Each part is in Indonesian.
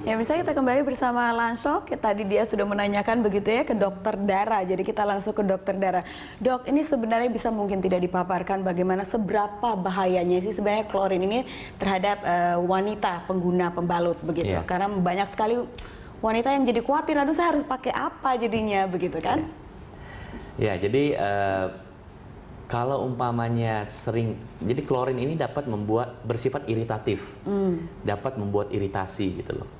Ya, misalnya kita kembali bersama Lansok, tadi dia sudah menanyakan begitu ya ke dokter darah. Jadi kita langsung ke dokter darah. Dok, ini sebenarnya bisa mungkin tidak dipaparkan bagaimana seberapa bahayanya sih sebenarnya klorin ini terhadap wanita pengguna pembalut begitu. Yeah. Karena banyak sekali wanita yang jadi khawatir, aduh saya harus pakai apa jadinya begitu kan? Ya, jadi kalau umpamanya sering, jadi klorin ini dapat bersifat iritatif, dapat membuat iritasi gitu loh.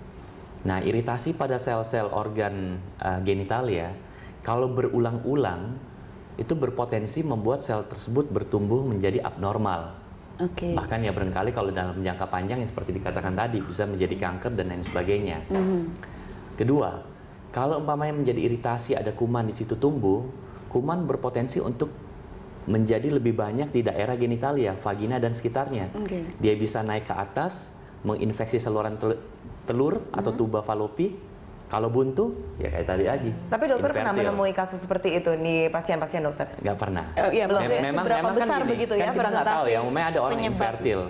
Nah, iritasi pada sel-sel organ genitalia, kalau berulang-ulang, itu berpotensi membuat sel tersebut bertumbuh menjadi abnormal. Bahkan ya barangkali kalau dalam jangka panjang yang seperti dikatakan tadi, bisa menjadi kanker dan lain sebagainya. Kedua, kalau umpamanya menjadi iritasi, ada kuman di situ tumbuh, kuman berpotensi untuk menjadi lebih banyak di daerah genitalia, vagina dan sekitarnya. Dia bisa naik ke atas, menginfeksi saluran telur atau tuba falopi. Kalau buntu, ya kayak tadi lagi. Tapi dokter pernah menemui kasus seperti itu di pasien-pasien dokter? Nggak pernah. Iya, memang besar kan gini, begitu kan ya kita nggak tahu ya, umumnya ada orang penyebab infertil.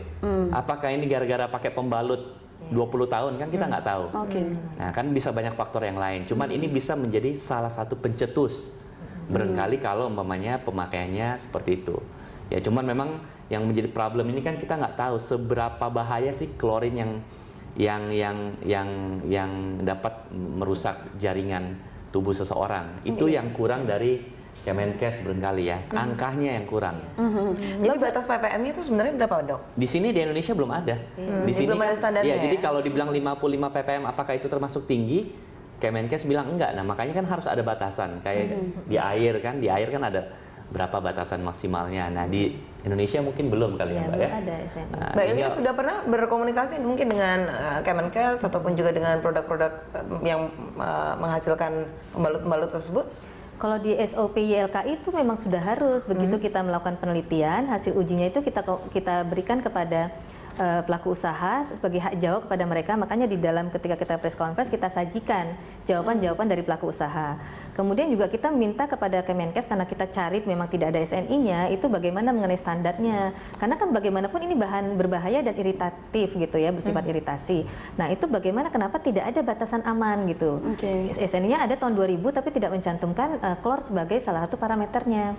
Apakah ini gara-gara pakai pembalut 20 tahun, kan kita nggak tahu. Nah, kan bisa banyak faktor yang lain. Cuman ini bisa menjadi salah satu pencetus. Barangkali kalau umpamanya pemakaiannya seperti itu. Ya, cuman memang yang menjadi problem ini kan kita nggak tahu seberapa bahaya sih klorin yang dapat merusak jaringan tubuh seseorang. Itu yang kurang dari Kemenkes barangkali ya, angkanya yang kurang. Jadi batas ppm-nya itu sebenarnya berapa, Dok? Di sini di Indonesia belum ada. Di sini belum ada standarnya. Ya, jadi kalau dibilang 55 ppm apakah itu termasuk tinggi? Kemenkes bilang enggak. Nah, makanya kan harus ada batasan. Kayak di air kan ada berapa batasan maksimalnya. Nah, di Indonesia mungkin belum kali ya, Mbak ya. Ada SMA. Nah, Mbak Ilmi sudah pernah berkomunikasi mungkin dengan Kemenkes ataupun juga dengan produk-produk yang menghasilkan pembalut-pembalut tersebut? Kalau di SOP YLKI itu memang sudah harus begitu kita melakukan penelitian, hasil ujinya itu kita berikan kepada pelaku usaha sebagai hak jawab kepada mereka. Makanya di dalam ketika kita press conference kita sajikan jawaban-jawaban dari pelaku usaha. Kemudian juga kita minta kepada Kemenkes, karena kita cari memang tidak ada SNI-nya, itu bagaimana mengenai standarnya. Karena kan bagaimanapun ini bahan berbahaya dan iritatif gitu ya, bersifat iritasi. Nah, itu bagaimana, kenapa tidak ada batasan aman gitu. SNI-nya ada tahun 2000 tapi tidak mencantumkan klor sebagai salah satu parameternya.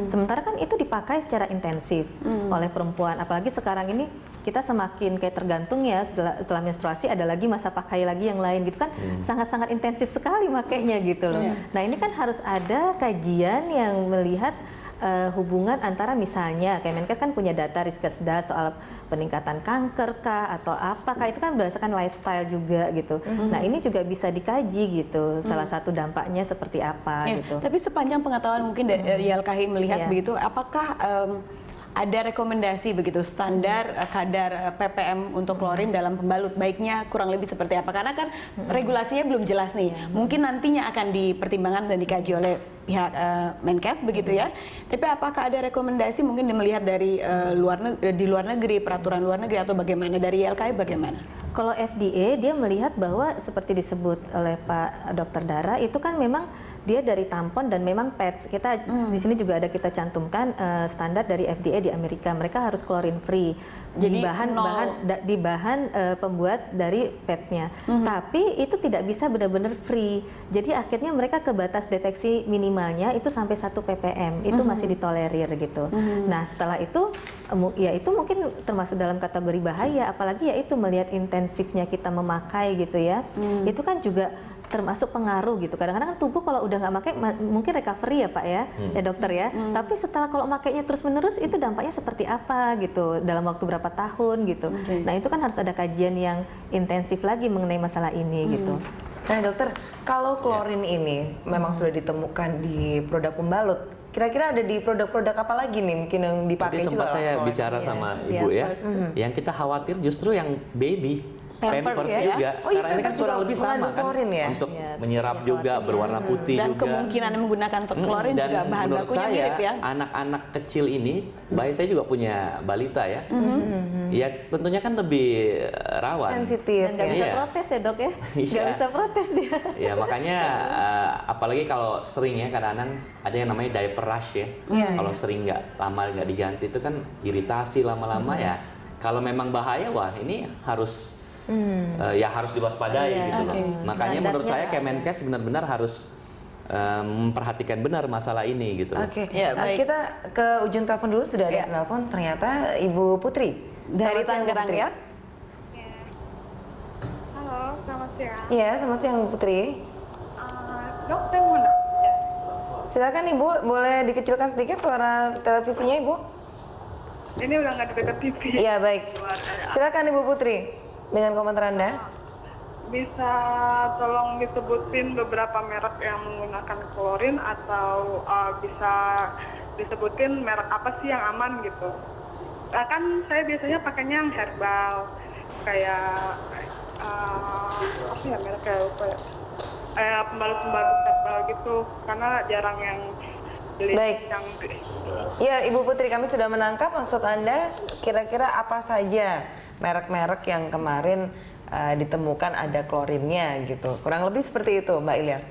Sementara kan itu dipakai secara intensif oleh perempuan, apalagi sekarang ini kita semakin kayak tergantung ya, setelah menstruasi ada lagi masa pakai lagi yang lain gitu kan, sangat-sangat intensif sekali makainya gitu loh. Nah, ini kan harus ada kajian yang melihat hubungan antara, misalnya Kemenkes kan punya data Riskesdas soal peningkatan kanker kah atau apakah, itu kan berdasarkan lifestyle juga gitu. Nah, ini juga bisa dikaji gitu, salah satu dampaknya seperti apa gitu. Tapi sepanjang pengetahuan mungkin dari YLKI melihat begitu, apakah ada rekomendasi begitu standar kadar ppm untuk klorin dalam pembalut, baiknya kurang lebih seperti apa? Karena kan regulasinya belum jelas nih. Mungkin nantinya akan dipertimbangkan dan dikaji oleh pihak Menkes begitu ya. Tapi apakah ada rekomendasi mungkin melihat dari di luar negeri, peraturan luar negeri, atau bagaimana dari YLKI bagaimana? Kalau FDA dia melihat bahwa seperti disebut oleh Pak Dokter Dara, itu kan memang dia dari tampon dan memang pads. Kita di sini juga ada kita cantumkan standar dari FDA di Amerika. Mereka harus klorin free. Jadi di bahan pembuat dari padsnya. Tapi itu tidak bisa benar-benar free. Jadi akhirnya mereka ke batas deteksi minimalnya itu sampai 1 ppm. Itu masih ditolerir gitu. Nah, setelah itu ya itu mungkin termasuk dalam kategori bahaya, apalagi ya itu melihat intensifnya kita memakai gitu ya. Itu kan juga termasuk pengaruh gitu. Kadang-kadang kan tubuh kalau udah nggak pakai mungkin recovery ya Pak ya, ya dokter ya. Tapi setelah kalau makainya terus-menerus itu dampaknya seperti apa gitu dalam waktu berapa tahun gitu. Nah, itu kan harus ada kajian yang intensif lagi mengenai masalah ini gitu. Nah, dokter, kalau klorin ini memang sudah ditemukan di produk pembalut, kira-kira ada di produk-produk apa lagi nih mungkin yang dipakai Tadi juga? sempat saya bicara sama Ibu ya, yang kita khawatir justru yang baby. Pampers ya? juga, karena ini kan kurang lebih sama kan, ya? untuk menyerap juga, berwarna putih dan juga. kemungkinan menggunakan klorin dan juga bahan bakunya mirip ya. Anak-anak kecil ini, saya juga punya balita ya, ya tentunya kan lebih rawan. Sensitif. Dan nggak bisa protes ya dok ya, nggak bisa protes dia. Ya makanya, apalagi kalau sering ya, kadang-kadang ada yang namanya diaper rash ya. Kalau sering lama nggak diganti itu kan iritasi lama-lama ya. Kalau memang bahaya, wah ini harus ya harus diwaspadai Iya, gitu loh. oke. Makanya menurut saya Standarnya Kemenkes benar-benar harus memperhatikan benar masalah ini gitu loh. Oke, Ya, baik. kita ke ujung telepon dulu, sudah ada Ya. telepon, ternyata Ibu Putri. Dari Selamat siang, Bu Tangerang Putri. ya. Halo, selamat siang. Iya, selamat siang Bu Putri. Dok, saya mau nanya. Silakan Ibu, boleh dikecilkan sedikit suara televisinya Ibu? Ini udah nggak deket TV. Iya, baik. Silakan Ibu Putri dengan komentar Anda. Bisa tolong disebutin beberapa merek yang menggunakan klorin atau bisa disebutin merek apa sih yang aman gitu? Kan saya biasanya pakainya yang herbal, kayak apa ya mereknya lupa ya. Pembalut-pembalut herbal gitu, karena jarang yang beli Baik. yang Ya, Ibu Putri, kami sudah menangkap maksud Anda. Kira-kira apa saja merek-merek yang kemarin ditemukan ada klorinnya gitu. Kurang lebih seperti itu, Mbak Ilyas.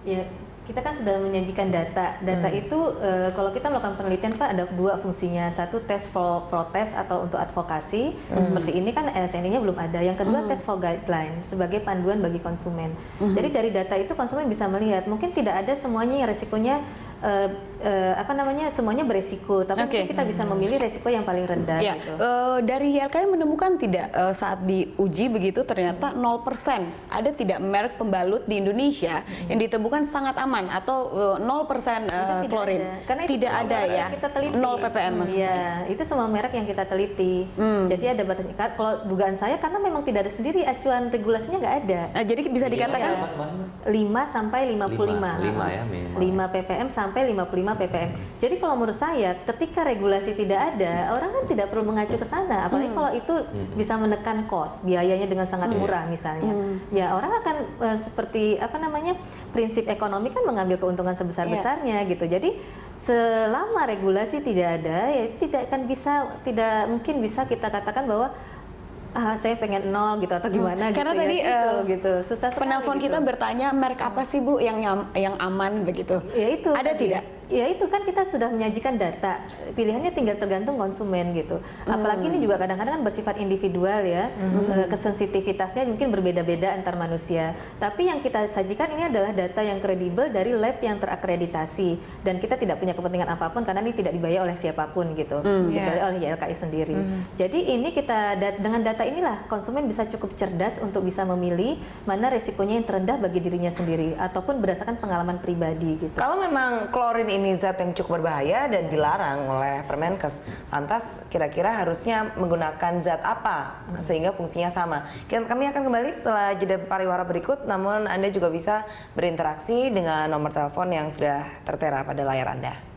Ya, kita kan sudah menyajikan data. Data itu kalau kita melakukan penelitian Pak ada dua fungsinya. Satu test for protest atau untuk advokasi. Seperti ini kan LSNI-nya belum ada. Yang kedua test for guideline sebagai panduan bagi konsumen. Jadi dari data itu konsumen bisa melihat mungkin tidak ada semuanya yang resikonya semuanya beresiko, tapi Oke. mungkin kita bisa memilih resiko yang paling rendah Ya, gitu. dari YLKI menemukan tidak saat diuji begitu ternyata 0% ada tidak merek pembalut di Indonesia yang ditemukan sangat aman atau 0% Itu tidak klorin. ada. Karena itu Tidak semua ada merek ya. yang kita teliti. 0 ppm maksud Iya, saya. itu semua merek yang kita teliti. Jadi ada batasnya. Kalau dugaan saya karena memang tidak ada sendiri acuan regulasinya nggak ada. Jadi bisa dikatakan 5 sampai 55. 5 ya minimal. 5 ppm sampai 55 ppm. Jadi kalau menurut saya ketika regulasi tidak ada, orang kan tidak perlu mengacu ke sana. Apalagi kalau itu bisa menekan cost, biayanya dengan sangat murah misalnya. Ya orang akan seperti prinsip ekonomi kan mengambil keuntungan sebesar-besarnya gitu. Jadi selama regulasi tidak ada, ya itu tidak mungkin bisa kita katakan bahwa saya pengen nol gitu atau gimana Karena gitu tadi gitu. Susah sekali penelpon gitu. kita bertanya merek apa sih Bu yang aman begitu. Ya itu Ada tadi. tidak? Ya itu kan kita sudah menyajikan data. Pilihannya tinggal tergantung konsumen gitu. Apalagi ini juga kadang-kadang kan bersifat individual ya. Kesensitivitasnya mungkin berbeda-beda antar manusia. Tapi yang kita sajikan ini adalah data yang kredibel dari lab yang terakreditasi dan kita tidak punya kepentingan apapun karena ini tidak dibayar oleh siapapun gitu. Kecuali oleh YLKI sendiri. Jadi ini kita dengan data inilah konsumen bisa cukup cerdas untuk bisa memilih mana resikonya yang terendah bagi dirinya sendiri ataupun berdasarkan pengalaman pribadi gitu. Kalau memang klorin ini zat yang cukup berbahaya dan dilarang oleh Permenkes, lantas kira-kira harusnya menggunakan zat apa sehingga fungsinya sama? Kami akan kembali setelah jeda pariwara berikut, namun Anda juga bisa berinteraksi dengan nomor telepon yang sudah tertera pada layar Anda.